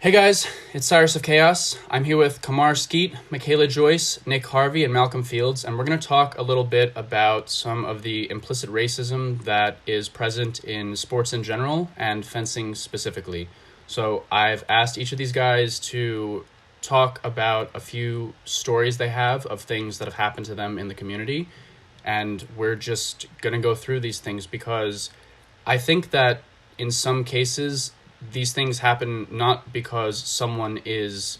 Hey guys, it's CyrusofChaos. I'm here with Kamar Skeete, Michaela Joyce, Nick Harvey, and Malcolm Fields, and we're going to talk a little bit about some of the implicit racism that is present in sports in general and fencing specifically. So I've asked each of these guys to talk about a few stories they have of things that have happened to them in the community, and we're just going to go through these things because I think that in some cases, these things happen not because someone is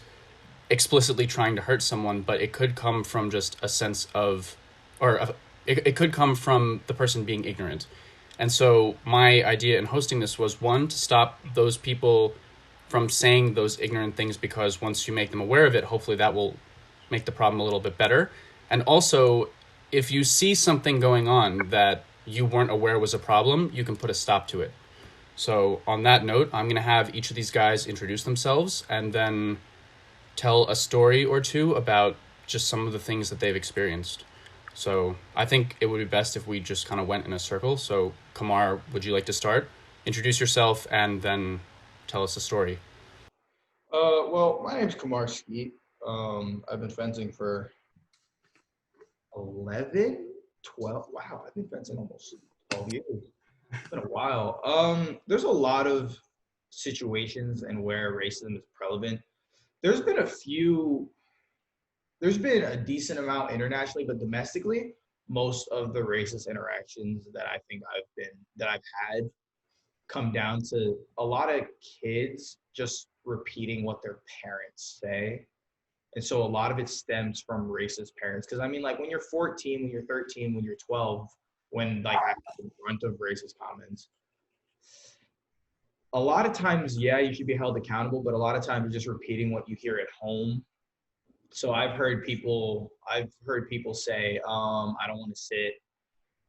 explicitly trying to hurt someone, but it could come from just a sense of, or it could come from the person being ignorant. And so my idea in hosting this was one, to stop those people from saying those ignorant things, because once you make them aware of it, hopefully that will make the problem a little bit better. And also, if you see something going on that you weren't aware was a problem, you can put a stop to it. So, on that note, I'm going to have each of these guys introduce themselves and then tell a story or two about just some of the things that they've experienced. So, I think it would be best if we just kind of went in a circle. So, Kamar, would you like to start? Introduce yourself and then tell us a story. Well, my name's Kamar Skeete. I've been fencing for 11, 12. Wow, I've been fencing almost 12 years. It's been a while. There's a lot of situations and where racism is prevalent. There's been a few, there's been a decent amount internationally, but domestically, most of the racist interactions that that I've had come down to a lot of kids just repeating what their parents say. And so a lot of it stems from racist parents. Because I mean, like when you're 14, when you're 13, when you're 12, when like I have the brunt of racist comments, a lot of times, yeah, you should be held accountable, but a lot of times you're just repeating what you hear at home. So I've heard people say, I don't want to sit,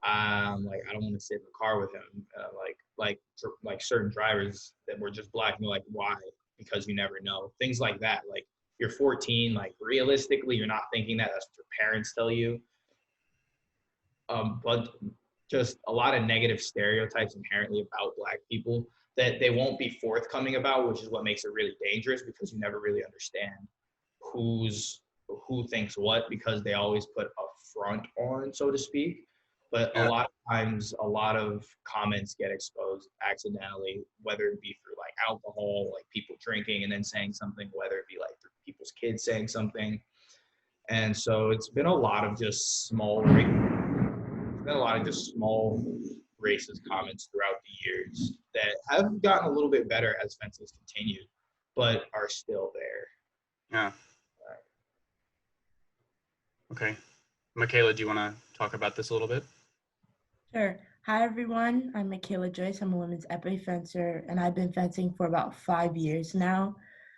like I don't want to sit in the car with him, like certain drivers that were just black, and you're like, why? Because you never know, things like that. Like you're 14, like realistically, you're not thinking that. That's what your parents tell you. But just a lot of negative stereotypes inherently about black people that they won't be forthcoming about, which is what makes it really dangerous because you never really understand who's who thinks what because they always put a front on, so to speak. But a Yeah. lot of times, a lot of comments get exposed accidentally, whether it be through like alcohol, like people drinking and then saying something, whether it be like through people's kids saying something. And so it's been a lot of just small racist comments throughout the years that have gotten a little bit better as fences continued, but are still there. Yeah. Okay. Michaela, do you want to talk about this a little bit? Sure. Hi, everyone. I'm Michaela Joyce. I'm a women's epee fencer, and I've been fencing for about 5 years now.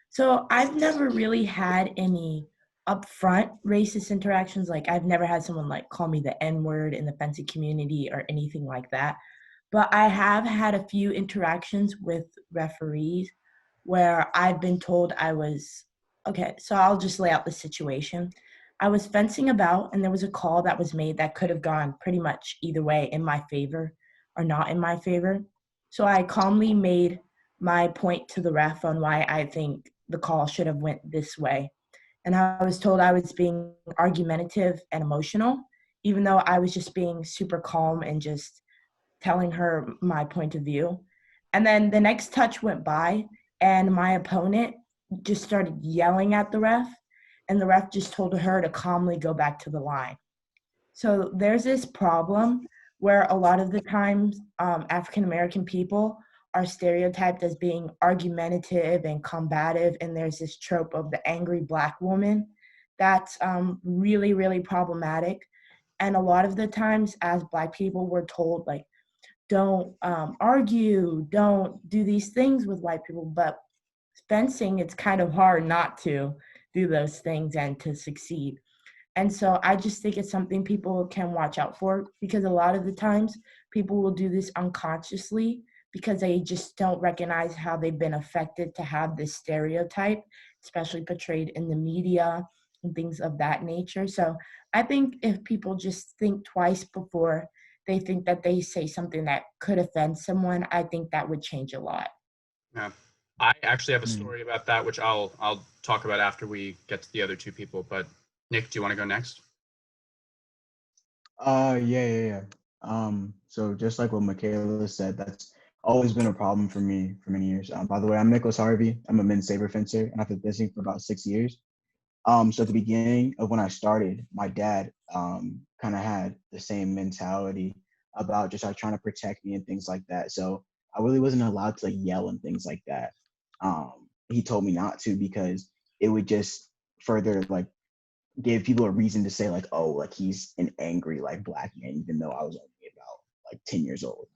So I've never really had any upfront racist interactions. Like I've never had someone like call me the N word in the fencing community or anything like that. But I have had a few interactions with referees where I've been told I was okay. So I'll just lay out the situation. I was fencing about, and there was a call that was made that could have gone pretty much either way, in my favor or not in my favor. So I calmly made my point to the ref on why I think the call should have went this way. And I was told I was being argumentative and emotional, even though I was just being super calm and just telling her my point of view. And then the next touch went by, and my opponent just started yelling at the ref, and the ref just told her to calmly go back to the line. So there's this problem where a lot of the times African American people are stereotyped as being argumentative and combative, and there's this trope of the angry black woman that's really, really problematic. And a lot of the times, as black people, we're told like, don't argue, don't do these things with white people. But fencing, it's kind of hard not to do those things and to succeed. And so I just think it's something people can watch out for, because a lot of the times people will do this unconsciously because they just don't recognize how they've been affected to have this stereotype, especially portrayed in the media and things of that nature. So I think if people just think twice before they think that they say something that could offend someone, I think that would change a lot. Yeah. I actually have a Hmm. story about that, which I'll talk about after we get to the other two people. But Nick, do you want to go next? Yeah. So just like what Michaela said, that's always been a problem for me for many years. By the way, I'm Nicholas Harvey. I'm a men's saber fencer, and I've been fencing for about 6 years. So at the beginning of when I started, my dad kind of had the same mentality about just like trying to protect me and things like that. So I really wasn't allowed to like yell and things like that. He told me not to because it would just further like give people a reason to say like, oh, like he's an angry like black man, even though I was only about like 10 years old.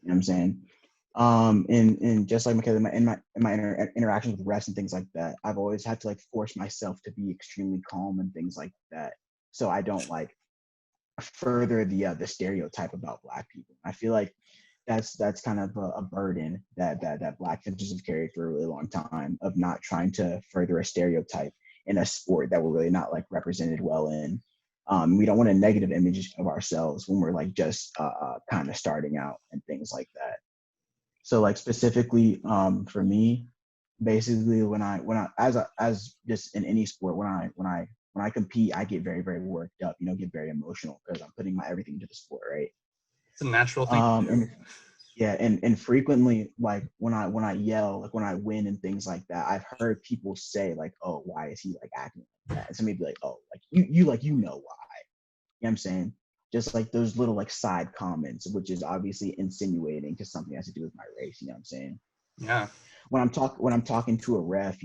You know what I'm saying? And just like Michaela, in my interactions with refs and things like that, I've always had to like force myself to be extremely calm and things like that, so I don't like further the stereotype about black people. I feel like that's kind of a burden that black fencers have carried for a really long time of not trying to further a stereotype in a sport that we're really not like represented well in. We don't want a negative image of ourselves when we're like just kind of starting out and things like that. So like specifically for me, basically when I as just in any sport, when I compete, I get very worked up, get very emotional because I'm putting my everything into the sport, right? It's a natural thing to do. And yeah, and frequently like when I yell, like when I win and things like that, I've heard people say like, oh, why is he like acting like that? And somebody be like, oh, like you like you know why. You know what I'm saying? Just like those little like side comments, which is obviously insinuating to something that has to do with my race. You know what I'm saying? Yeah. When I'm talking to a ref,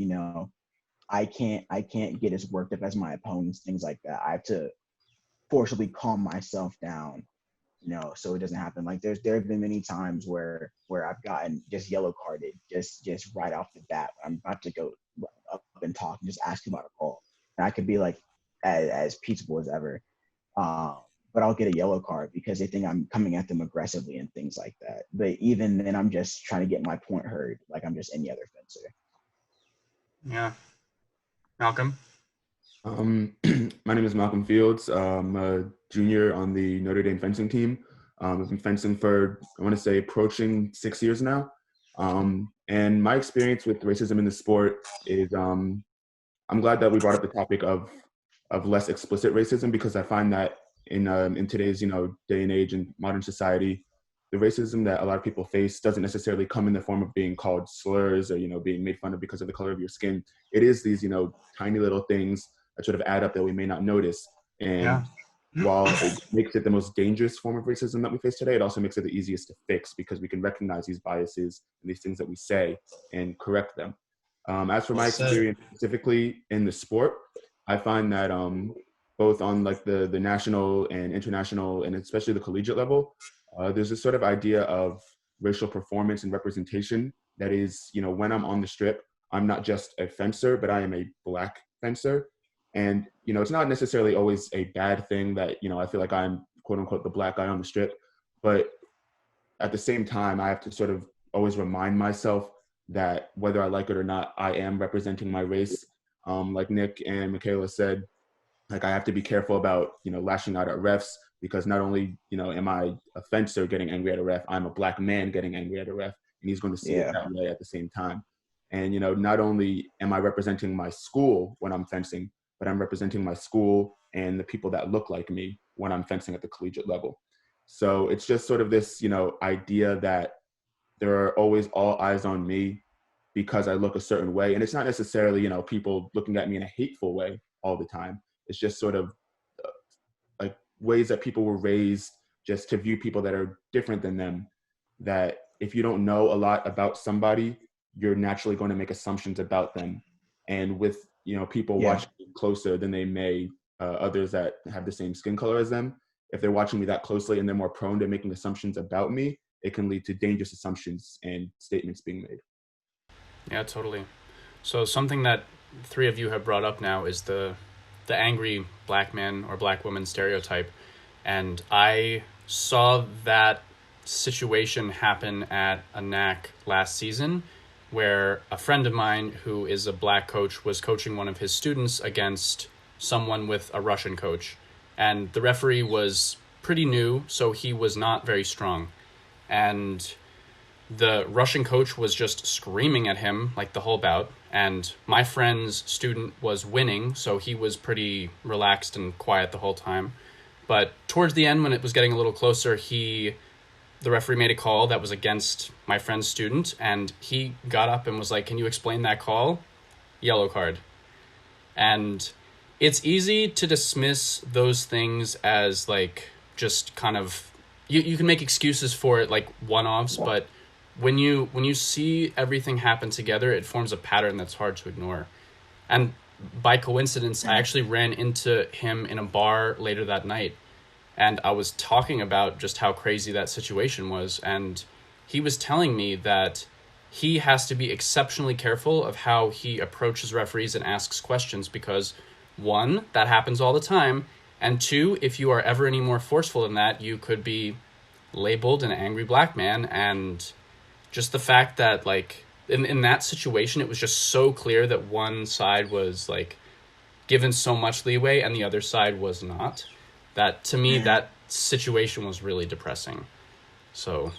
I can't get as worked up as my opponents, things like that. I have to forcibly calm myself down, so it doesn't happen. Like there have been many times where I've gotten just yellow carded just right off the bat. I'm about to go up and talk and just ask about a call, and I could be like as peaceable as ever. But I'll get a yellow card because they think I'm coming at them aggressively and things like that. But even then, I'm just trying to get my point heard, like I'm just any other fencer. Yeah. Malcolm? My name is Malcolm Fields. I'm a junior on the Notre Dame fencing team. I've been fencing for, I want to say, approaching 6 years now. And my experience with racism in the sport is, I'm glad that we brought up the topic of less explicit racism, because I find that in today's day and age and modern society, the racism that a lot of people face doesn't necessarily come in the form of being called slurs or being made fun of because of the color of your skin. It is these tiny little things that sort of add up that we may not notice. And while it makes it the most dangerous form of racism that we face today, it also makes it the easiest to fix because we can recognize these biases and these things that we say and correct them. As for my experience specifically in the sport, I find that both on like the national and international and especially the collegiate level, there's this sort of idea of racial performance and representation that is, when I'm on the strip, I'm not just a fencer, but I am a Black fencer. And, it's not necessarily always a bad thing that, I feel like I'm quote unquote the Black guy on the strip. But at the same time, I have to sort of always remind myself that whether I like it or not, I am representing my race. Like Nick and Michaela said, like I have to be careful about, lashing out at refs, because not only, am I a fencer getting angry at a ref, I'm a Black man getting angry at a ref, and he's going to see it that way at the same time. And, not only am I representing my school when I'm fencing, but I'm representing my school and the people that look like me when I'm fencing at the collegiate level. So it's just sort of this, idea that there are always all eyes on me because I look a certain way. And it's not necessarily, people looking at me in a hateful way all the time. It's just sort of like ways that people were raised just to view people that are different than them, that if you don't know a lot about somebody, you're naturally going to make assumptions about them. And with, people watching closer than they may others that have the same skin color as them, if they're watching me that closely and they're more prone to making assumptions about me, it can lead to dangerous assumptions and statements being made. Yeah, totally. So something that three of you have brought up now is the angry Black man or Black woman stereotype. And I saw that situation happen at a NAC last season, where a friend of mine who is a Black coach was coaching one of his students against someone with a Russian coach. And the referee was pretty new, so he was not very strong. And the Russian coach was just screaming at him like the whole bout, and my friend's student was winning, so he was pretty relaxed and quiet the whole time. But towards the end, when it was getting a little closer, the referee made a call that was against my friend's student, and he got up and was like, "Can you explain that call?" Yellow card. And it's easy to dismiss those things as like just kind of you can make excuses for it like one-offs, but when you see everything happen together, it forms a pattern that's hard to ignore. And by coincidence, I actually ran into him in a bar later that night, and I was talking about just how crazy that situation was, and he was telling me that he has to be exceptionally careful of how he approaches referees and asks questions because, one, that happens all the time, and two, if you are ever any more forceful than that, you could be labeled an angry black man. And just the fact that, like, in that situation, it was just so clear that one side was, like, given so much leeway and the other side was not, that, to me, that situation was really depressing. So,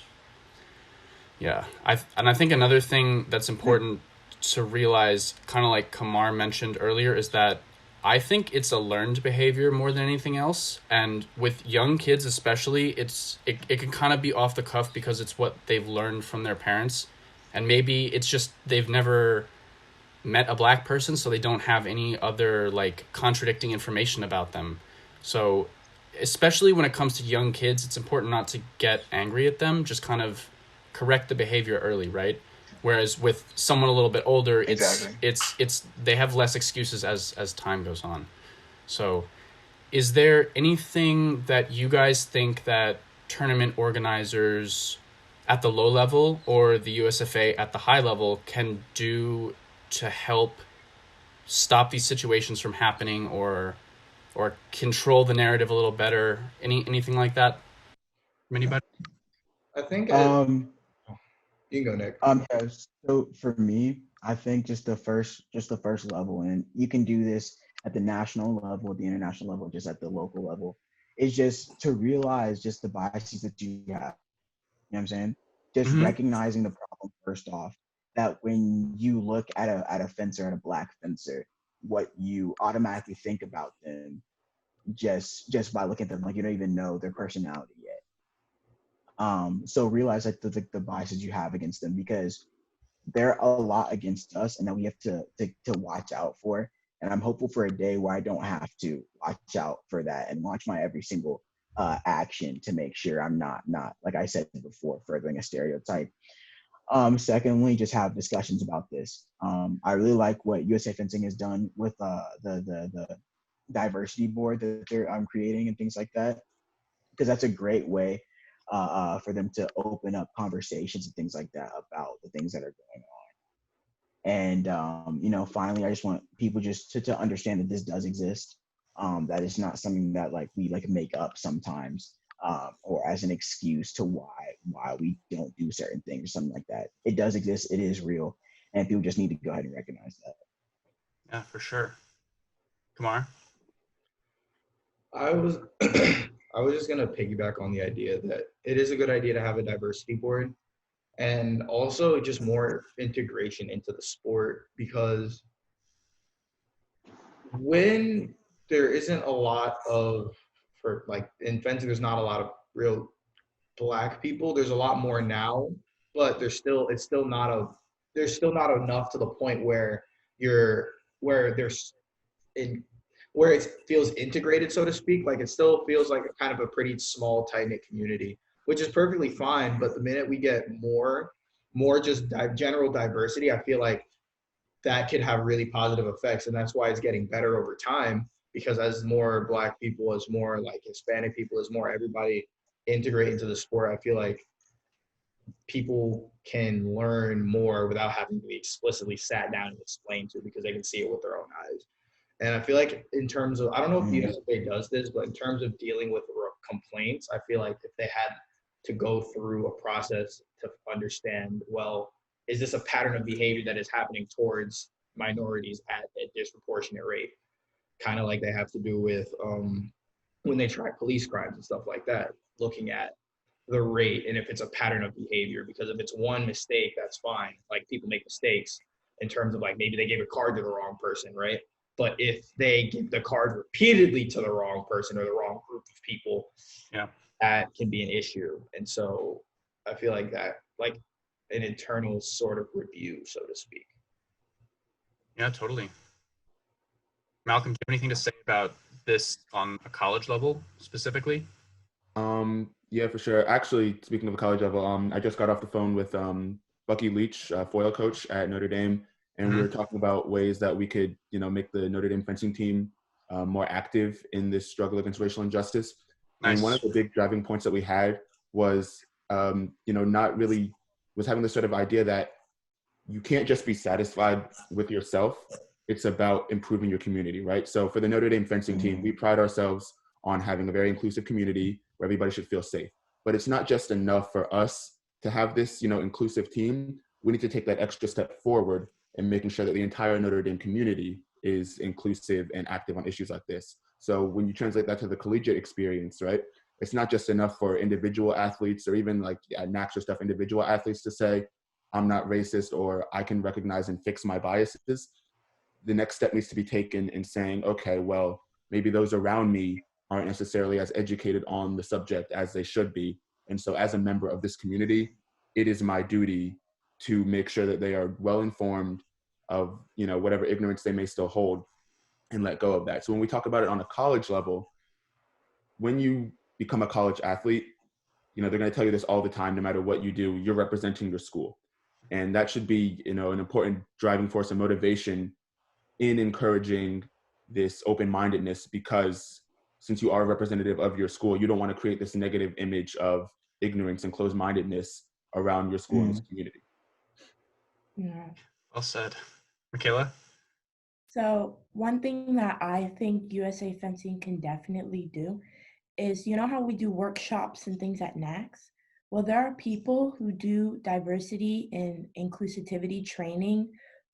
yeah. I think another thing that's important to realize, kind of like Kamar mentioned earlier, is that I think it's a learned behavior more than anything else. And with young kids especially, it can kind of be off the cuff because it's what they've learned from their parents. And maybe it's just they've never met a black person, so they don't have any other like contradicting information about them. So especially when it comes to young kids, it's important not to get angry at them, just kind of correct the behavior early, right? Whereas with someone a little bit older, it's they have less excuses as time goes on. So is there anything that you guys think that tournament organizers at the low level or the USFA at the high level can do to help stop these situations from happening, or control the narrative a little better? Anything like that from anybody? I think you can go, Nick. Yeah, so for me, I think just the first level, and you can do this at the national level, the international level, just at the local level, is just to realize just the biases that you have. You know what I'm saying? Just recognizing the problem first off, that when you look at a fencer, at a black fencer, what you automatically think about them just by looking at them, like you don't even know their personality yet. So realize like the biases you have against them, because they're a lot against us, and that we have to watch out for. And I'm hopeful for a day where I don't have to watch out for that and watch my every single action to make sure I'm not like I said before, furthering a stereotype. Secondly, just have discussions about this. I really like what USA Fencing has done with the diversity board that they're creating and things like that, because that's a great way for them to open up conversations and things like that about the things that are going on. And finally, I just want people just to understand that this does exist. That is not something that like we like make up sometimes, or as an excuse to why we don't do certain things or something like that. It does exist. It is real, and people just need to go ahead and recognize that. Yeah, for sure. Kamar? I was I was just gonna piggyback on the idea that it is a good idea to have a diversity board, and also just more integration into the sport, because when there isn't a lot of, for like in fencing, there's not a lot of real black people. There's a lot more now, but there's still not enough to the point where there's in where it feels integrated, so to speak. Like it still feels like a kind of a pretty small, tight-knit community, which is perfectly fine. But the minute we get more just general diversity, I feel like that could have really positive effects. And that's why it's getting better over time, because as more black people, as more like Hispanic people, as more everybody integrate into the sport, I feel like people can learn more without having to be explicitly sat down and explained to, because they can see it with their own eyes. And I feel like in terms of, I don't know if the USFA does this, but in terms of dealing with complaints, I feel like if they had to go through a process to understand, well, is this a pattern of behavior that is happening towards minorities at a disproportionate rate? Kind of like they have to do with when they track police crimes and stuff like that, looking at the rate and if it's a pattern of behavior, because if it's one mistake, that's fine. Like people make mistakes in terms of like maybe they gave a card to the wrong person, right? But if they give the card repeatedly to the wrong person or the wrong group of people, Yeah. that can be an issue. And so I feel like that, like an internal sort of review, so to speak. Yeah, totally. Malcolm, do you have anything to say about this on a college level specifically? Yeah, for sure. Actually, speaking of a college level, I just got off the phone with Bucky Leach, foil coach at Notre Dame, and we were talking about ways that we could, make the Notre Dame fencing team more active in this struggle against racial injustice. Nice. And one of the big driving points that we had was, not really was having this sort of idea that you can't just be satisfied with yourself. It's about improving your community, right? So for the Notre Dame fencing team, we pride ourselves on having a very inclusive community where everybody should feel safe. But it's not just enough for us to have this, inclusive team. We need to take that extra step forward in making sure that the entire Notre Dame community is inclusive and active on issues like this. So when you translate that to the collegiate experience, right? It's not just enough for individual athletes or even like at NACS or stuff, individual athletes to say, I'm not racist or I can recognize and fix my biases. The next step needs to be taken in saying, okay, well, maybe those around me aren't necessarily as educated on the subject as they should be. And so as a member of this community, it is my duty to make sure that they are well informed of, whatever ignorance they may still hold and let go of that. So when we talk about it on a college level, when you become a college athlete, they're going to tell you this all the time, no matter what you do, you're representing your school. And that should be, an important driving force and motivation in encouraging this open-mindedness, because since you are a representative of your school, you don't want to create this negative image of ignorance and closed-mindedness around your school and this community. Yeah. Well said. Michaela? So one thing that I think USA Fencing can definitely do is, how we do workshops and things at NACS? Well, there are people who do diversity and inclusivity training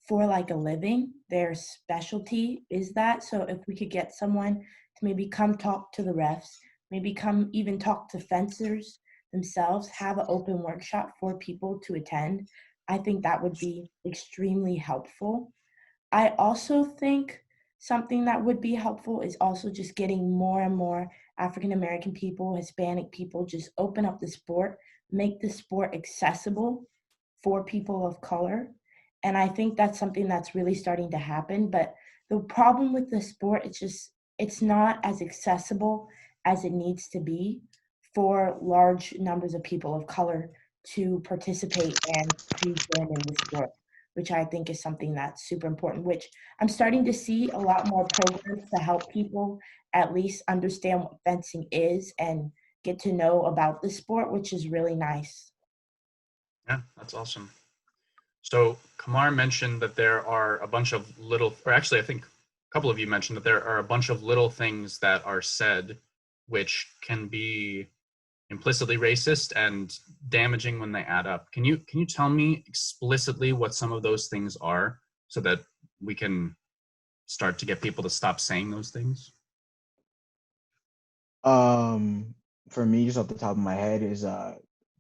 for like a living. Their specialty is that. So if we could get someone to maybe come talk to the refs, maybe come even talk to fencers themselves, have an open workshop for people to attend, I think that would be extremely helpful. I also think something that would be helpful is also just getting more and more African American people, Hispanic people, just open up the sport, make the sport accessible for people of color. And I think that's something that's really starting to happen. But the problem with the sport, it's not as accessible as it needs to be for large numbers of people of color to participate and to win in the sport, which I think is something that's super important, which I'm starting to see a lot more programs to help people at least understand what fencing is and get to know about the sport, which is really nice. Yeah, that's awesome. So Kamar mentioned that there are a bunch of little, or actually I think a couple of you mentioned that there are a bunch of little things that are said which can be implicitly racist and damaging when they add up. Can you tell me explicitly what some of those things are so that we can start to get people to stop saying those things? For me, just off the top of my head, is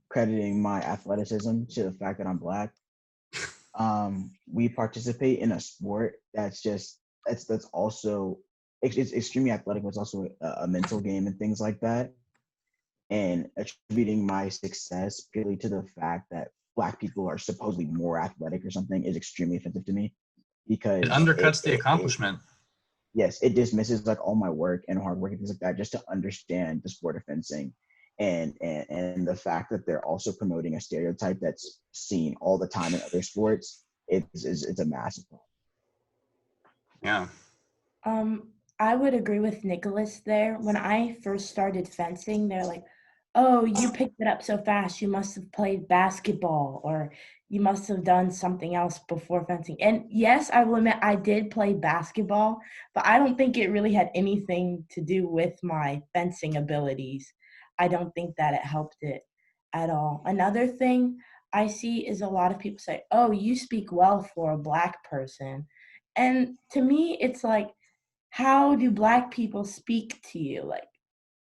crediting my athleticism to the fact that I'm Black. We participate in a sport that's also it's extremely athletic, but it's also a mental game and things like that. And attributing my success purely to the fact that Black people are supposedly more athletic or something is extremely offensive to me, because It undercuts the accomplishment. Yes, it dismisses like all my work and hard work and things like that, just to understand the sport of fencing, and the fact that they're also promoting a stereotype that's seen all the time in other sports. It's a massive problem. Yeah. I would agree with Nicholas there. When I first started fencing, they're like, oh, you picked it up so fast, you must have played basketball, or you must have done something else before fencing. And yes, I will admit I did play basketball, but I don't think it really had anything to do with my fencing abilities. I don't think that it helped it at all. Another thing I see is a lot of people say, oh, you speak well for a Black person. And to me, it's like, how do Black people speak to you? Like,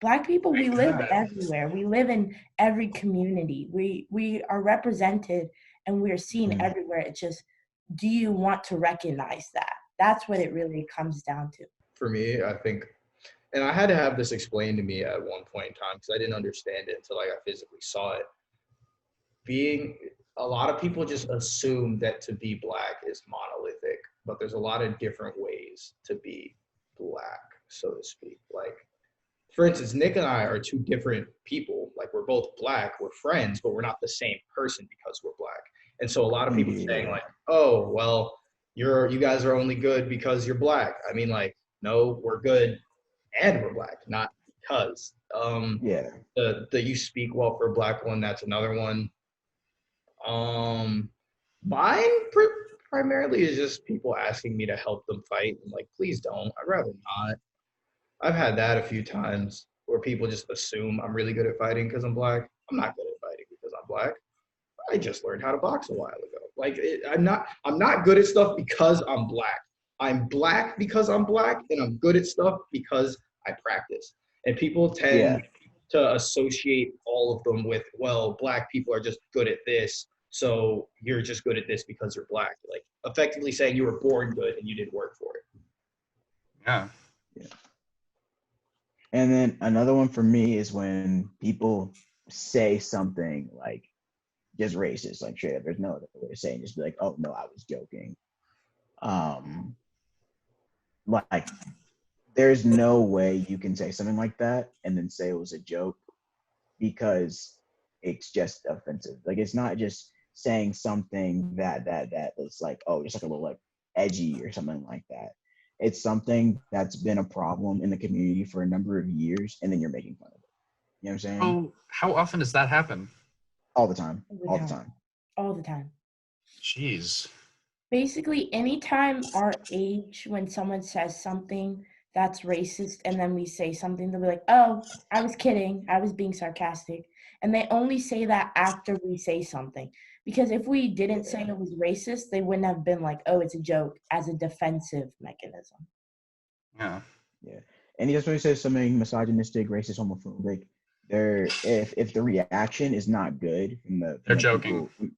Black people, we live God. everywhere. We live in every community. We are represented and we are seen everywhere. It's just, do you want to recognize that? That's what it really comes down to. For me, I think, and I had to have this explained to me at one point in time because I didn't understand it until I physically saw it. A lot of people just assume that to be Black is monolithic, but there's a lot of different ways to be Black, so to speak. Like, for instance, Nick and I are two different people. Like, we're both Black, we're friends, but we're not the same person because we're Black. And so a lot of people saying like, oh, well, you guys are only good because you're Black. I mean, like, no, we're good and we're Black, not because. The you speak well for a Black one, that's another one. Mine primarily is just people asking me to help them fight. I'm like, please don't. I'd rather not. I've had that a few times where people just assume I'm really good at fighting because I'm Black. I'm not good at fighting because I'm Black. I just learned how to box a while ago. Like, I'm not good at stuff because I'm Black. I'm Black because I'm Black, and I'm good at stuff because I practice. And people tend to associate all of them with, well, Black people are just good at this, so you're just good at this because you're Black. Like, effectively saying you were born good and you didn't work for it. Yeah. And then another one for me is when people say something like just racist, like straight up, there's no other way of saying, just be like, oh no, I was joking. Like, there's no way you can say something like that and then say it was a joke, because it's just offensive. Like, it's not just saying something that is like, oh, just like a little like edgy or something like that. It's something that's been a problem in the community for a number of years, and then you're making fun of it. You know what I'm saying? Oh, how often does that happen? All the time. All the time. Jeez. Basically, anytime our age, when someone says something that's racist and then we say something, they'll be like, oh, I was kidding, I was being sarcastic. And they only say that after we say something. Because if we didn't say it was racist, they wouldn't have been like, oh, it's a joke, as a defensive mechanism. Yeah. And just when he says something misogynistic, racist, homophobic, if the reaction is not good from They're joking. People,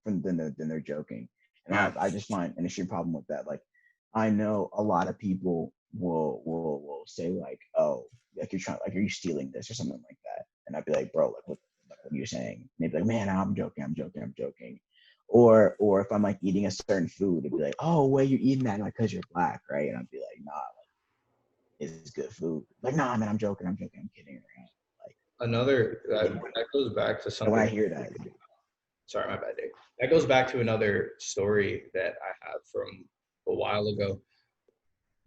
then they're joking. And I just find an extreme problem with that. Like, I know a lot of people will say like, oh, like are you stealing this or something like that? And I'd be like, bro, like what are you saying? And they'd be like, man, I'm joking. Or if I'm like eating a certain food, it'd be like, oh, well, you're eating that like because you're Black, right? And I'd be like, nah, like, it's good food. Like, nah, man, I'm joking, I'm kidding around. Like, another that goes back to something. When I hear that, sorry, my bad, Dave. That goes back to another story that I have from a while ago.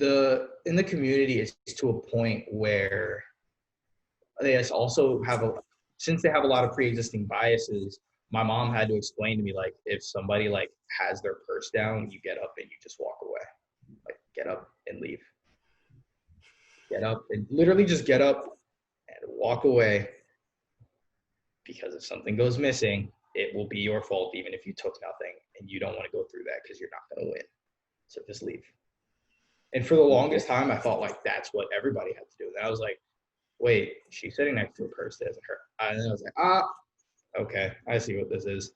In the community, it's to a point where they also since they have a lot of pre-existing biases, my mom had to explain to me, like, if somebody like has their purse down, you get up and you just walk away. Like, get up and leave. Get up and literally just get up and walk away, because if something goes missing, it will be your fault even if you took nothing, and you don't want to go through that because you're not going to win. So just leave. And for the longest time, I thought like that's what everybody had to do. And I was like, wait, she's sitting next to a purse that isn't her. And then I was like, okay, I see what this is.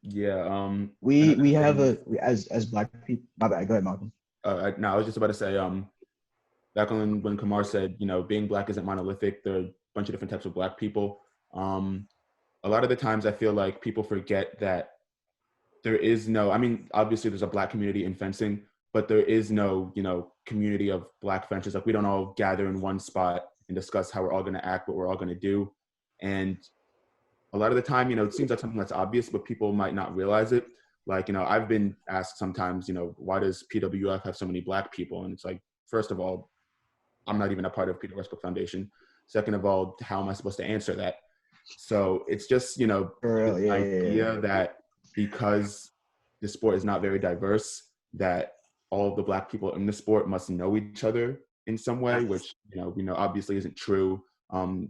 Yeah. We have as Black people. My bad. Go ahead, Malcolm. No, I was just about to say, back when Kamar said, being Black isn't monolithic. There are a bunch of different types of Black people. A lot of the times I feel like people forget that there is no, I mean, obviously there's a Black community in fencing, but there is no, community of Black fencers. Like, we don't all gather in one spot and discuss how we're all going to act, what we're all going to do. And a lot of the time, it seems like something that's obvious, but people might not realize it. Like, I've been asked sometimes, why does PWF have so many Black people? And it's like, first of all, I'm not even a part of Peter Westbrook Foundation. Second of all, how am I supposed to answer that? So it's just, the idea that because the sport is not very diverse, that all of the Black people in the sport must know each other in some way, which, we know obviously isn't true. And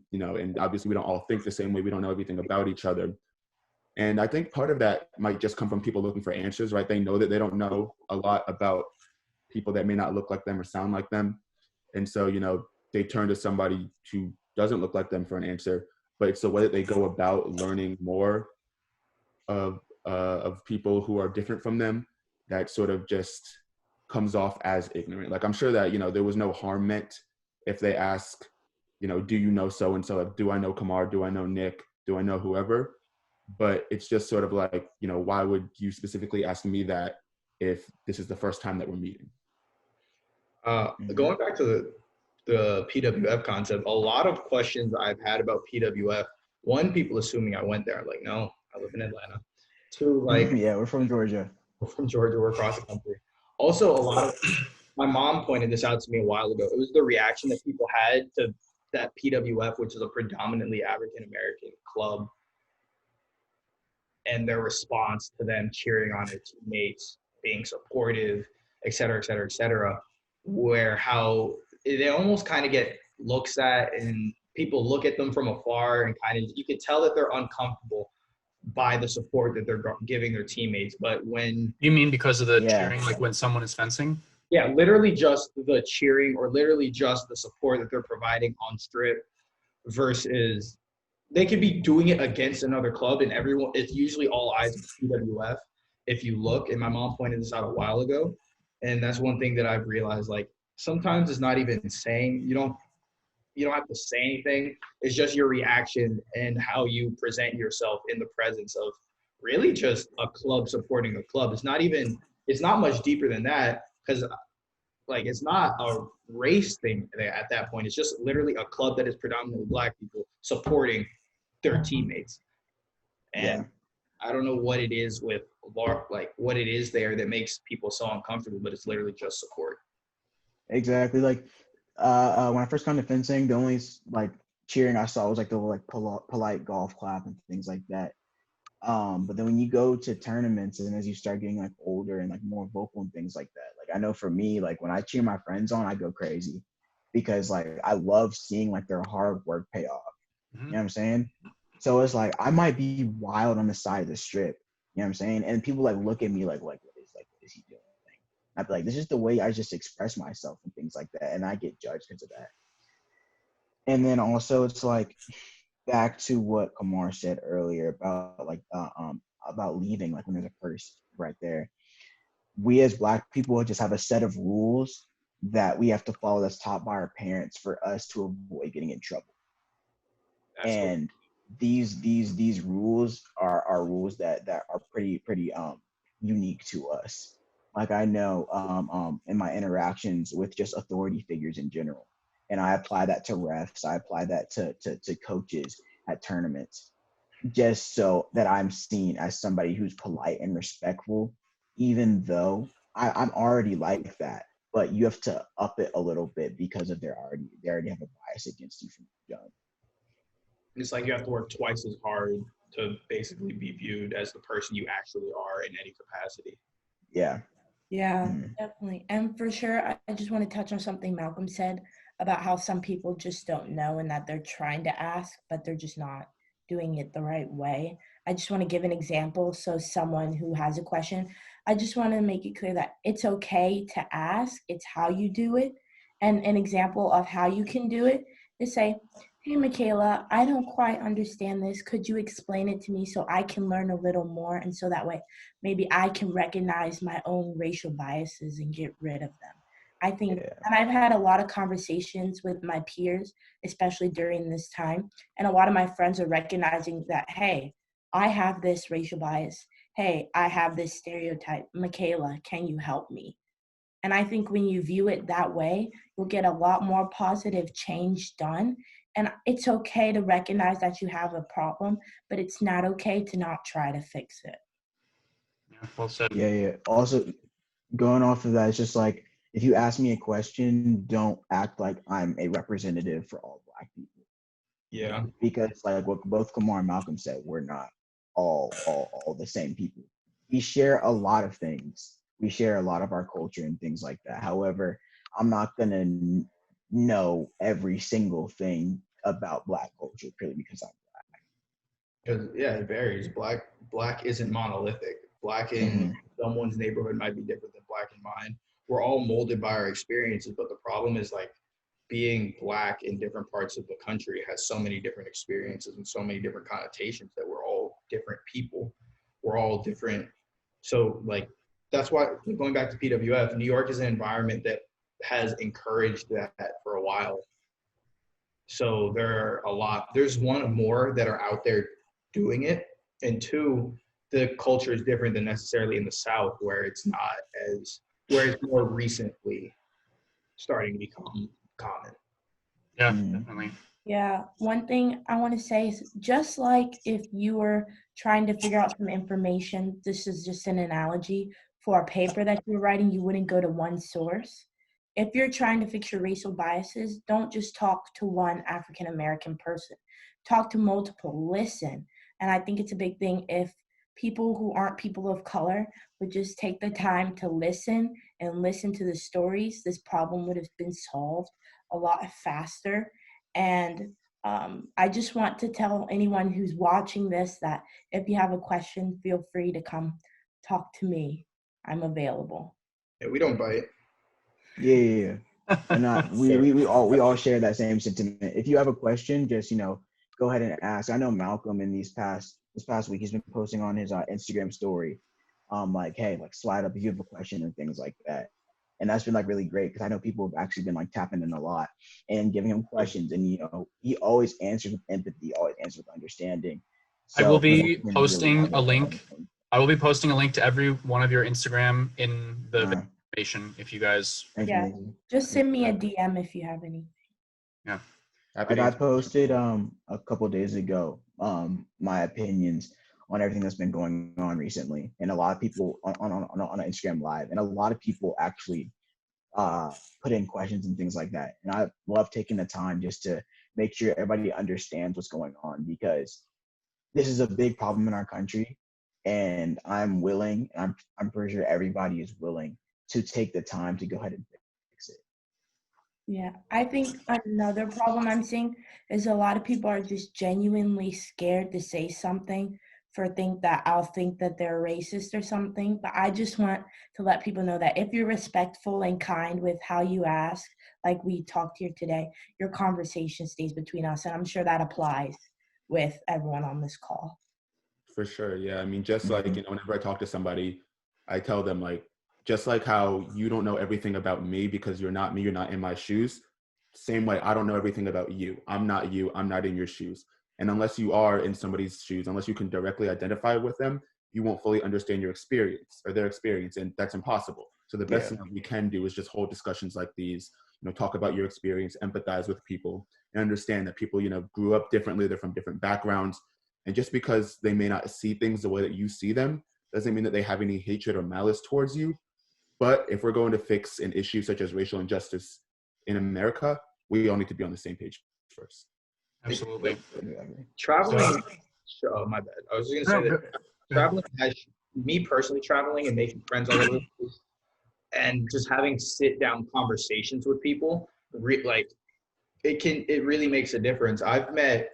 obviously we don't all think the same way. We don't know everything about each other. And I think part of that might just come from people looking for answers, right? They know that they don't know a lot about people that may not look like them or sound like them. And so, they turn to somebody who doesn't look like them for an answer, but it's the way that they go about learning more of people who are different from them that sort of just comes off as ignorant. Like, I'm sure that, there was no harm meant if they ask, do you know so-and-so? Like, do I know Kamar? Do I know Nick? Do I know whoever? But it's just sort of like, why would you specifically ask me that if this is the first time that we're meeting? Going back to the PWF concept, a lot of questions I've had about PWF, one, people assuming I went there. Like, no, I live in Atlanta. Two, like, yeah, we're from Georgia. We're from Georgia, we're across the country. Also, a lot of, my mom pointed this out to me a while ago. It was the reaction that people had to that PWF, which is a predominantly African-American club, and their response to them cheering on their teammates, being supportive, et cetera, et cetera, et cetera, where how they almost kind of get looks at, and people look at them from afar and kind of, you could tell that they're uncomfortable by the support that they're giving their teammates. But when You mean because of the cheering, like when someone is fencing? Yeah, literally just the cheering or literally just the support that they're providing on strip versus they could be doing it against another club, and everyone, it's usually all eyes on PWF if you look. And my mom pointed this out a while ago, and that's one thing that I've realized, like, sometimes it's not even saying, you don't have to say anything. It's just your reaction and how you present yourself in the presence of really just a club supporting a club. It's not much deeper than that, because like, it's not a race thing at that point. It's just literally a club that is predominantly Black people supporting their teammates. And I don't know what it is with, like, what it is there that makes people so uncomfortable, but it's literally just support. Exactly. Like, when I first got into fencing, the only like cheering I saw was like the like polite golf clap and things like that. But then when you go to tournaments and as you start getting like older and like more vocal and things like that, like I know for me, like when I cheer my friends on, I go crazy because like I love seeing like their hard work pay off. You know what I'm saying? So it's like I might be wild on the side of the strip. You know what I'm saying? And people like look at me like what is he doing? I'd be like, this is the way I just express myself and things like that. And I get judged because of that. And then also it's like back to what Kamar said earlier about like about leaving, like when there's a purse right there. We as Black people just have a set of rules that we have to follow that's taught by our parents for us to avoid getting in trouble. And these rules are rules that are pretty unique to us. Like I know in my interactions with just authority figures in general, and I apply that to refs, I apply that to coaches at tournaments, just so that I'm seen as somebody who's polite and respectful, even though I'm already like that. But you have to up it a little bit because of they already have a bias against you from young. It's like you have to work twice as hard to basically be viewed as the person you actually are in any capacity. Yeah. Yeah, definitely. And for sure, I just want to touch on something Malcolm said about how some people just don't know and that they're trying to ask, but they're just not doing it the right way. I just want to give an example. So someone who has a question, I just want to make it clear that it's okay to ask. It's how you do it. And an example of how you can do it is say, hey, Michaela, I don't quite understand this. Could you explain it to me so I can learn a little more? And so that way, maybe I can recognize my own racial biases and get rid of them. I think, and I've had a lot of conversations with my peers, especially during this time. And a lot of my friends are recognizing that, hey, I have this racial bias. Hey, I have this stereotype. Michaela, can you help me? And I think when you view it that way, you'll get a lot more positive change done. And it's okay to recognize that you have a problem, but it's not okay to not try to fix it. Yeah, well said. Yeah. Also, going off of that, it's just like, if you ask me a question, don't act like I'm a representative for all Black people. Yeah. Because like what both Kamar and Malcolm said, we're not all the same people. We share a lot of things. We share a lot of our culture and things like that. However, I'm not gonna know every single thing about Black culture purely because I'm Black. Because it varies. Black isn't monolithic. Black in someone's neighborhood might be different than Black in mine. We're all molded by our experiences, but the problem is, like, being Black in different parts of the country has so many different experiences and so many different connotations that we're all different people. We're all different. So like, that's why, going back to PWF, New York is an environment that has encouraged that for a while. So there's one or more that are out there doing it. And two, the culture is different than necessarily in the South, where it's more recently starting to become common. Yeah, definitely. Yeah, one thing I want to say is, just like if you were trying to figure out some information, this is just an analogy, for a paper that you're writing, you wouldn't go to one source. If you're trying to fix your racial biases, don't just talk to one African American person. Talk to multiple, listen. And I think it's a big thing if people who aren't people of color would just take the time to listen and listen to the stories, this problem would have been solved a lot faster. And I just want to tell anyone who's watching this that if you have a question, feel free to come talk to me. I'm available. Yeah, we don't bite. Yeah. And we all share that same sentiment. If you have a question, just go ahead and ask. I know Malcolm in this past week, he's been posting on his Instagram story, like, hey, like, slide up if you have a question and things like that. And that's been like really great, because I know people have actually been like tapping in a lot and giving him questions, and he always answers with empathy, always answers with understanding. I will So be that's been posting really a link. I will be posting a link to every one of your Instagram in the information if you guys. Yeah, just send me a DM if you have any. Yeah. Like I posted a couple of days ago my opinions on everything that's been going on recently, and a lot of people on Instagram Live, and a lot of people actually put in questions and things like that. And I love taking the time just to make sure everybody understands what's going on, because this is a big problem in our country, and I'm willing, and I'm pretty sure everybody is willing to take the time to go ahead and fix it. Yeah, I think another problem I'm seeing is a lot of people are just genuinely scared to say something I'll think that they're racist or something. But I just want to let people know that if you're respectful and kind with how you ask, like we talked here today, your conversation stays between us. And I'm sure that applies with everyone on this call. For sure. Yeah. I mean, just like, whenever I talk to somebody, I tell them, like, just like how you don't know everything about me because you're not me, you're not in my shoes. Same way, I don't know everything about you. I'm not you. I'm not in your shoes. And unless you are in somebody's shoes, unless you can directly identify with them, you won't fully understand your experience or their experience. And that's impossible. So the best thing that we can do is just hold discussions like these, talk about your experience, empathize with people, and understand that people, grew up differently. They're from different backgrounds. And just because they may not see things the way that you see them, doesn't mean that they have any hatred or malice towards you. But if we're going to fix an issue such as racial injustice in America, we all need to be on the same page first. Absolutely. Traveling, oh, my bad. I was just going to say that traveling, me personally traveling and making friends all over the place, and just having sit-down conversations with people, it really makes a difference. I've met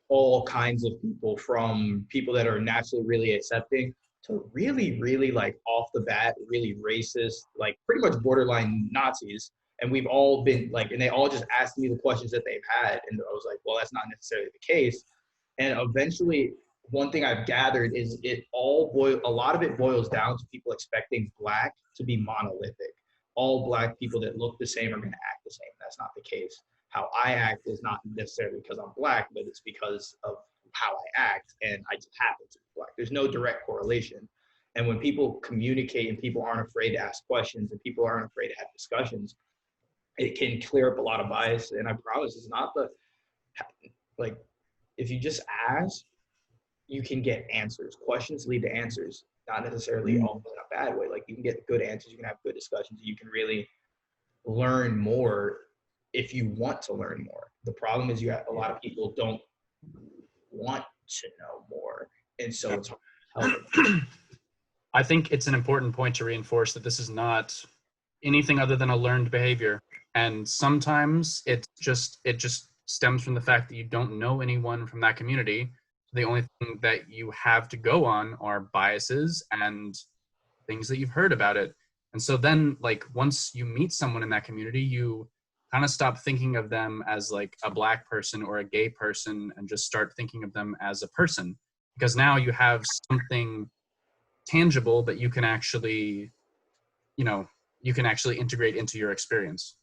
all kinds of people, from people that are naturally really accepting to really, really, like, off the bat, really racist, like pretty much borderline Nazis. And we've all been like, and they all just asked me the questions that they've had. And I was like, well, that's not necessarily the case. And eventually, one thing I've gathered is a lot of it boils down to people expecting Black to be monolithic. All Black people that look the same are going to act the same. That's not the case. How I act is not necessarily because I'm Black, but it's because of how I act, and I just happen to be Black. There's no direct correlation. And when people communicate and people aren't afraid to ask questions and people aren't afraid to have discussions, it can clear up a lot of bias. And I promise it's not if you just ask, you can get answers. Questions lead to answers, not necessarily all in a bad way. Like, you can get good answers, you can have good discussions, you can really learn more if you want to learn more. The problem is a lot of people don't want to know more, and so it's hard to help them. I think it's an important point to reinforce that this is not anything other than a learned behavior, and sometimes it just stems from the fact that you don't know anyone from that community. The only thing that you have to go on are biases and things that you've heard about it. And so then, like, once you meet someone in that community, you kind of stop thinking of them as like a Black person or a gay person and just start thinking of them as a person, because now you have something tangible that you can actually, you know, you can actually integrate into your experience.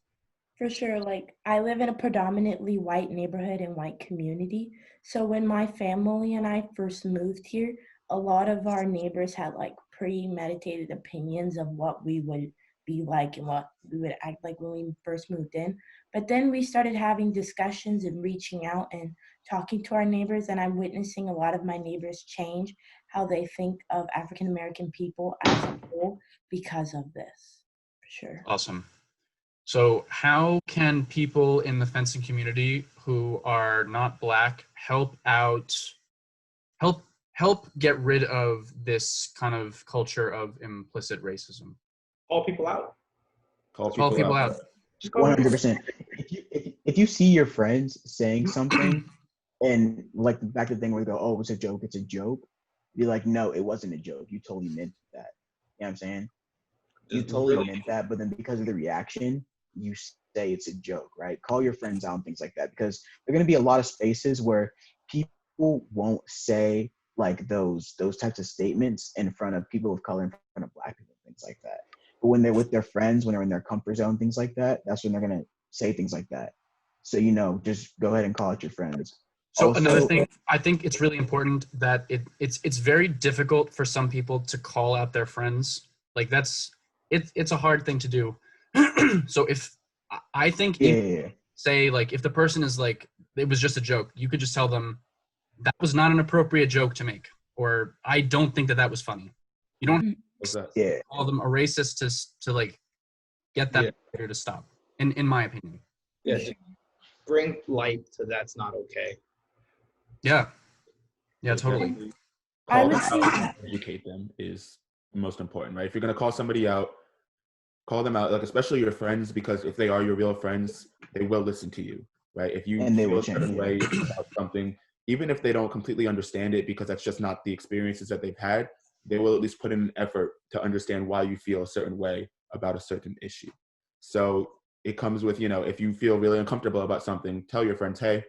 For sure. Like, I live in a predominantly white neighborhood and white community. So when my family and I first moved here, a lot of our neighbors had like premeditated opinions of what we would be like and what we would act like when we first moved in. But then we started having discussions and reaching out and talking to our neighbors, and I'm witnessing a lot of my neighbors change how they think of African American people as a whole because of this. For sure. Awesome. So how can people in the fencing community who are not Black help get rid of this kind of culture of implicit racism? Call people out. Call Call people out. Just call people out. 100%. If you see your friends saying something, and like back to the thing where you go, oh, it's a joke, you're like, no, it wasn't a joke. You totally meant that. You know what I'm saying? You totally meant that, but then because of the reaction, you say it's a joke, right? Call your friends out and things like that, because there are going to be a lot of spaces where people won't say like those types of statements in front of people of color, in front of Black people, things like that. But when they're with their friends, when they're in their comfort zone, things like that, that's when they're going to say things like that. So, just go ahead and call out your friends. So Also, another thing, I think it's really important that it's very difficult for some people to call out their friends. Like it's a hard thing to do. So I think say like if the person is like, it was just a joke, you could just tell them that was not an appropriate joke to make, or I don't think that was funny. You don't call them a racist to like get that behavior to stop. In my opinion. Yeah, just bring light to that's not okay. Yeah. Yeah, totally. I would say educate them is most important, right? If you're going to call somebody out, call them out, like especially your friends, because if they are your real friends, they will listen to you, right? If you feel a certain way about something, even if they don't completely understand it because that's just not the experiences that they've had, they will at least put in an effort to understand why you feel a certain way about a certain issue. So it comes with, if you feel really uncomfortable about something, tell your friends, hey,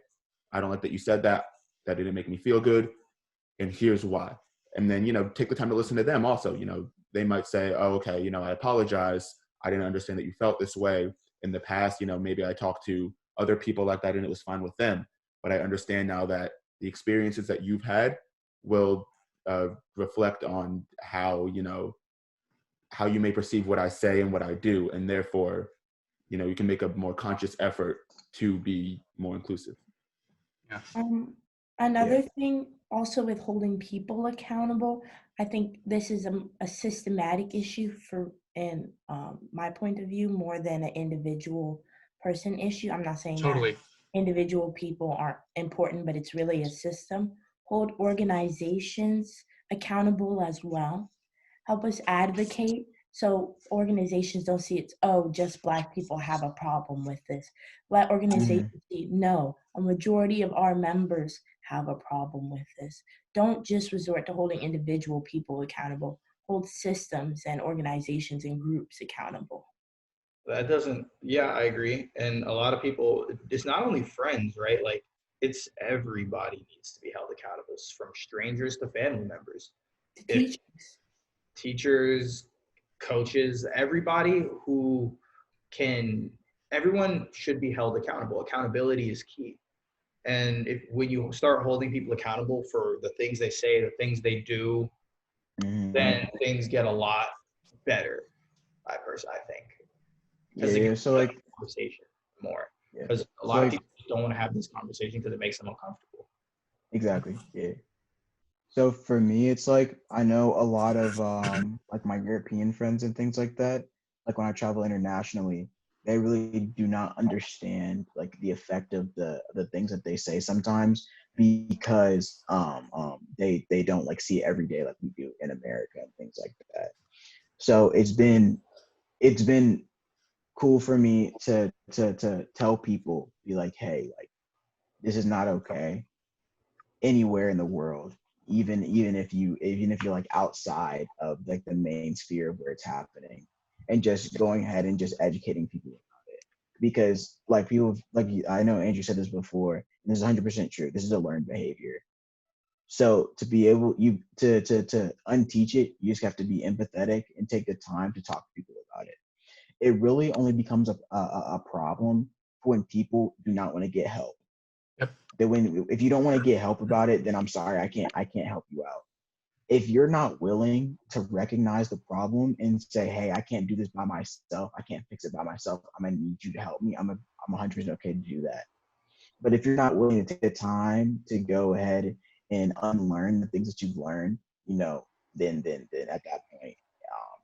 I don't like that you said that. That didn't make me feel good. And here's why. And then, take the time to listen to them also. They might say, oh, okay, I apologize. I didn't understand that you felt this way in the past. Maybe I talked to other people like that and it was fine with them. But I understand now that the experiences that you've had will reflect on how, how you may perceive what I say and what I do. And therefore, you can make a more conscious effort to be more inclusive. Yeah. Another thing also with holding people accountable, I think this is a systematic issue in my point of view, more than an individual person issue. I'm not saying that individual people aren't important, but it's really a system. Hold organizations accountable as well. Help us advocate so organizations don't see it's, oh, just Black people have a problem with this. Let organizations see, no, a majority of our members have a problem with this. Don't just resort to holding individual people accountable. Hold systems and organizations and groups accountable. That doesn't, I agree. And a lot of people, it's not only friends, right? Like, it's everybody needs to be held accountable, from strangers to family members. Teachers, coaches, everybody everyone should be held accountable. Accountability is key. And when you start holding people accountable for the things they say, the things they do, then things get a lot better. I think. So like conversation more, because a lot of people don't want to have this conversation because it makes them uncomfortable. Exactly. Yeah. So for me, it's like I know a lot of like my European friends and things like that. Like when I travel internationally, they really do not understand like the effect of the things that they say sometimes, because they don't like see it every day like we do in America and things like that. So it's been cool for me to tell people, be like, hey, like this is not okay anywhere in the world, even if you're like outside of like the main sphere of where it's happening, and just going ahead and just educating people about it, because like people, like I know Andrew said this before, and this is 100% true. This is a learned behavior. So to be able to unteach it, you just have to be empathetic and take the time to talk to people about it. It really only becomes a problem when people do not want to get help. Yep. That if you don't want to get help about it, then I'm sorry, I can't help you out. If you're not willing to recognize the problem and say, hey, I can't do this by myself, I can't fix it by myself, I'm gonna need you to help me, I'm 100% okay to do that. But if you're not willing to take the time to go ahead and unlearn the things that you've learned, then at that point,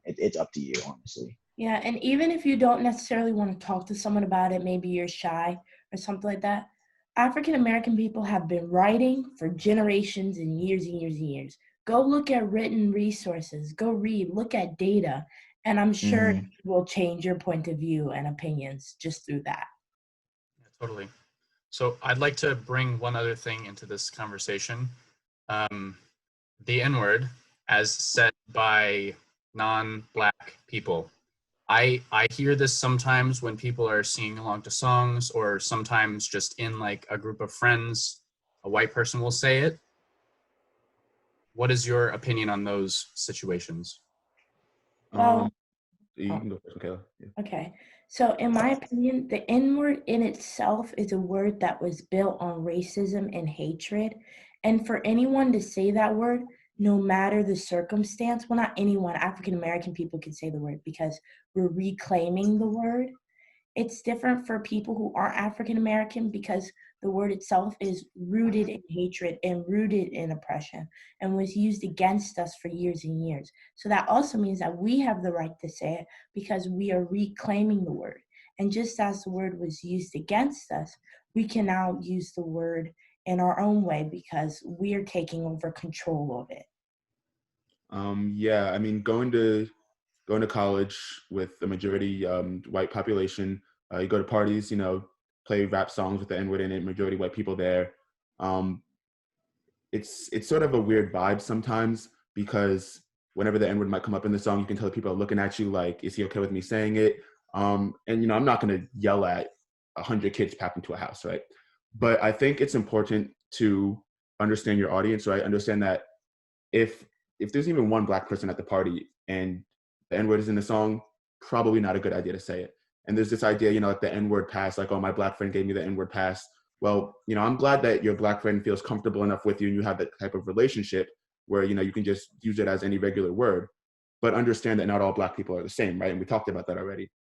it's up to you, honestly. Yeah, and even if you don't necessarily want to talk to someone about it, maybe you're shy or something like that, African American people have been writing for generations and years and years and years. Go look at written resources, go read, look at data, and I'm sure it will change your point of view and opinions just through that. Yeah, totally. So I'd like to bring one other thing into this conversation. The N-word, as said by non-Black people. I hear this sometimes when people are singing along to songs, or sometimes just in like a group of friends, a white person will say it. What is your opinion on those situations? Well, You can go first, Michaela. Yeah. okay. So in my opinion, the N-word in itself is a word that was built on racism and hatred. And for anyone to say that word, no matter the circumstance, well, not anyone, African American people can say the word because we're reclaiming the word. It's different for people who aren't African American because the word itself is rooted in hatred and rooted in oppression and was used against us for years and years. So that also means that we have the right to say it because we are reclaiming the word. And just as the word was used against us, we can now use the word in our own way because we are taking over control of it. Yeah, I mean, going to college with a majority white population, you go to parties, play rap songs with the N-word in it, majority white people there. It's sort of a weird vibe sometimes because whenever the N-word might come up in the song, you can tell people are looking at you like, is he okay with me saying it? And I'm not going to yell at 100 kids packed into a house, right? But I think it's important to understand your audience, right? Understand that if there's even one Black person at the party and the N-word is in the song, probably not a good idea to say it. And there's this idea, like the N-word pass, like, oh, my Black friend gave me the N-word pass. Well, I'm glad that your Black friend feels comfortable enough with you and you have that type of relationship where, you can just use it as any regular word, but understand that not all Black people are the same, right? And we talked about that already.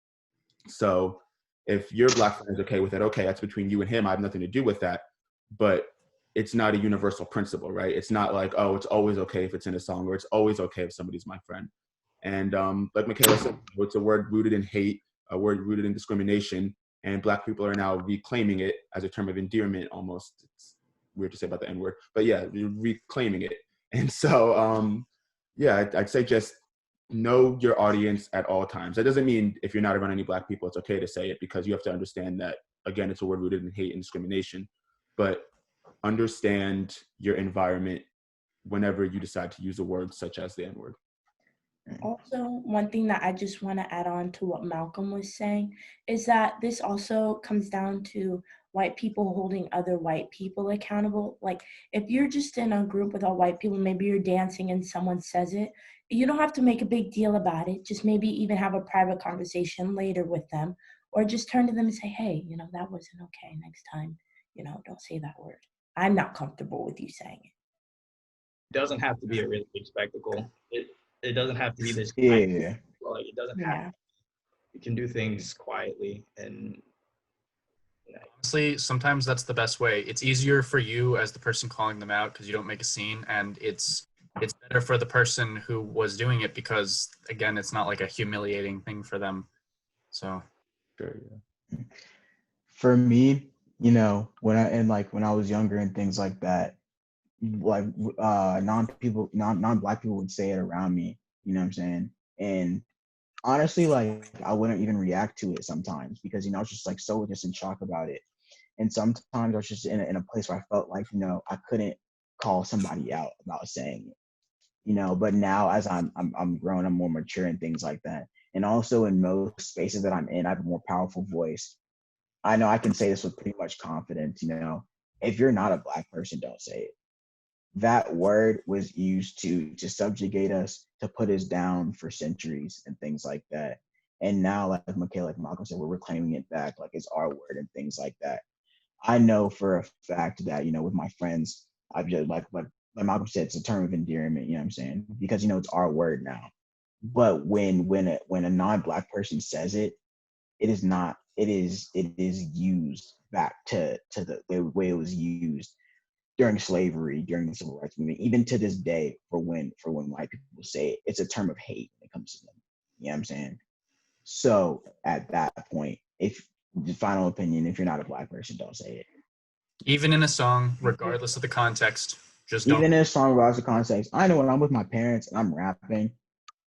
So if your Black friend is okay with it, okay, that's between you and him. I have nothing to do with that. But it's not a universal principle, right? It's not like, oh, it's always okay if it's in a song, or it's always okay if somebody's my friend. And like Michaela said, it's a word rooted in hate, a word rooted in discrimination, and Black people are now reclaiming it as a term of endearment almost. It's weird to say about the N-word, but yeah, reclaiming it. And so, yeah, I'd say just know your audience at all times. That doesn't mean if you're not around any Black people, it's okay to say it, because you have to understand that, again, it's a word rooted in hate and discrimination. But understand your environment whenever you decide to use a word such as the N-word. Also, one thing that I just want to add on to what Malcolm was saying is that this also comes down to white people holding other white people accountable. Like, if you're just in a group with all white people, maybe you're dancing and someone says it, you don't have to make a big deal about it. Just maybe even have a private conversation later with them, or just turn to them and say, hey, that wasn't okay. Next time, don't say that word. I'm not comfortable with you saying it. It doesn't have to be a really big spectacle. It doesn't have to be this. Yeah. Like, it doesn't have to. You can do things quietly and. Honestly, sometimes that's the best way. It's easier for you as the person calling them out because you don't make a scene, and it's better for the person who was doing it because, again, it's not like a humiliating thing for them. So, sure, yeah. For me, when I was younger and things like that, like non-Black people would say it around me, you know what I'm saying? And honestly, like, I wouldn't even react to it sometimes because, I was just like so just in shock about it. And sometimes I was just in a place where I felt like, I couldn't call somebody out about saying it, but now as I'm grown, I'm more mature and things like that. And also in most spaces that I'm in, I have a more powerful voice. I know I can say this with pretty much confidence, if you're not a Black person, don't say it. That word was used to subjugate us, to put us down for centuries and things like that. And now, like Michaela, like Malcolm said, we're reclaiming it back, like it's our word and things like that. I know for a fact that, with my friends, I've just like Malcolm said, it's a term of endearment, you know what I'm saying? Because, it's our word now. But when a non-Black person says it, it is not, it is used back to the way it was used during slavery, during the civil rights movement, even to this day, for when white people say it, it's a term of hate when it comes to them. You know what I'm saying? So at that point, if the final opinion, if you're not a Black person, don't say it. Even in a song, regardless of the context, just don't. Even in a song, regardless of context, I know when I'm with my parents and I'm rapping,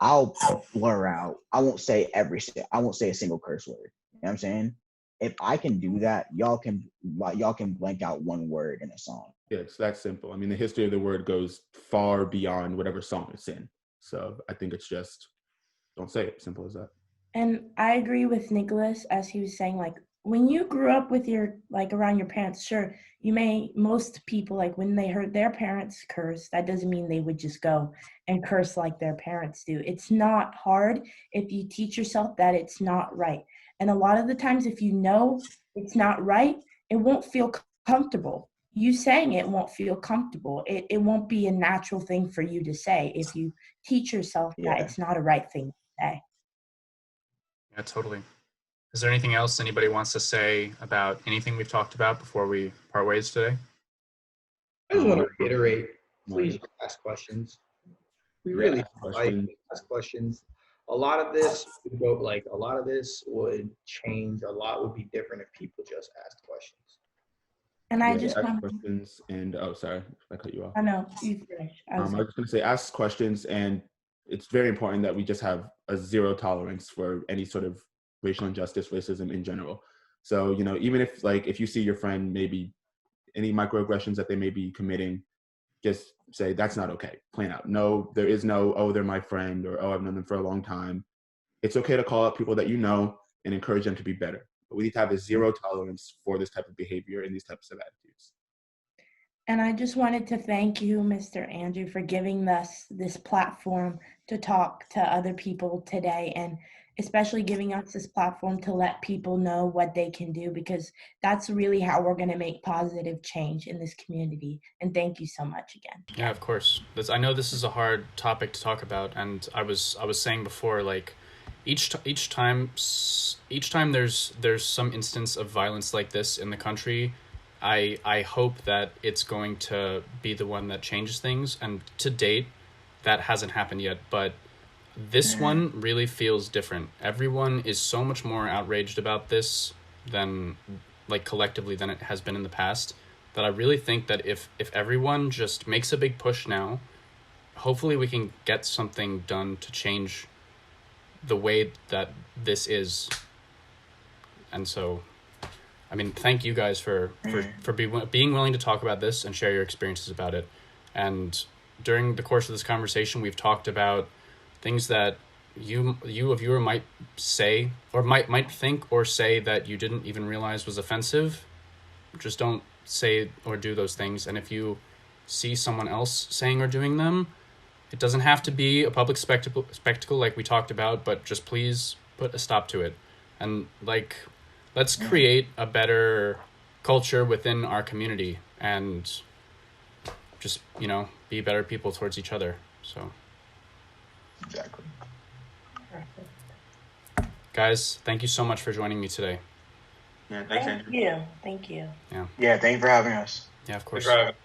I'll blur out. I won't say a single curse word. You know what I'm saying? If I can do that, y'all can blank out one word in a song. Yeah, it's that simple. I mean, the history of the word goes far beyond whatever song it's in. So I think it's just, don't say it. Simple as that. And I agree with Nicholas, as he was saying, like, when you grew up with around your parents, sure, most people, like, when they heard their parents curse, that doesn't mean they would just go and curse like their parents do. It's not hard if you teach yourself that it's not right. And a lot of the times, if you know it's not right, it won't feel comfortable. You saying it won't feel comfortable. It won't be a natural thing for you to say if you teach yourself that it's not a right thing to say. Yeah, totally. Is there anything else anybody wants to say about anything we've talked about before we part ways today? I just want to reiterate, please ask questions. We really like to ask questions. A lot of this would change. A lot would be different if people just asked questions. And I just ask questions and sorry, I cut you off. I know you finish. I was going to say ask questions, and it's very important that we just have a zero tolerance for any sort of racial injustice, racism in general. So, even if you see your friend maybe any microaggressions that they may be committing, just say that's not okay. Plain out. No, there is no, oh, they're my friend, or oh, I've known them for a long time. It's okay to call out people that you know and encourage them to be better. But we need to have a zero tolerance for this type of behavior and these types of attitudes. And I just wanted to thank you, Mr. Andrew, for giving us this platform to talk to other people today, and especially giving us this platform to let people know what they can do, because that's really how we're going to make positive change in this community. And thank you so much again. Yeah, of course. I know this is a hard topic to talk about, and I was saying before, like, each time there's some instance of violence like this in the country, I hope that it's going to be the one that changes things. And to date, that hasn't happened yet. But this one really feels different. Everyone is so much more outraged about this than, like, collectively than it has been in the past, that I really think that if everyone just makes a big push now, hopefully we can get something done to change the way that this is. And so, I mean, thank you guys for being willing to talk about this and share your experiences about it. And during the course of this conversation, we've talked about things that you a viewer might say or might think or say that you didn't even realize was offensive. Just don't say or do those things. And if you see someone else saying or doing them, it doesn't have to be a public spectacle like we talked about, but just please put a stop to it. And, like, let's create a better culture within our community and just, be better people towards each other. So, exactly. Guys, thank you so much for joining me today. Yeah, thanks, Andrew. Thank you. Yeah, thank you for having us. Yeah, of course. Thanks for having us.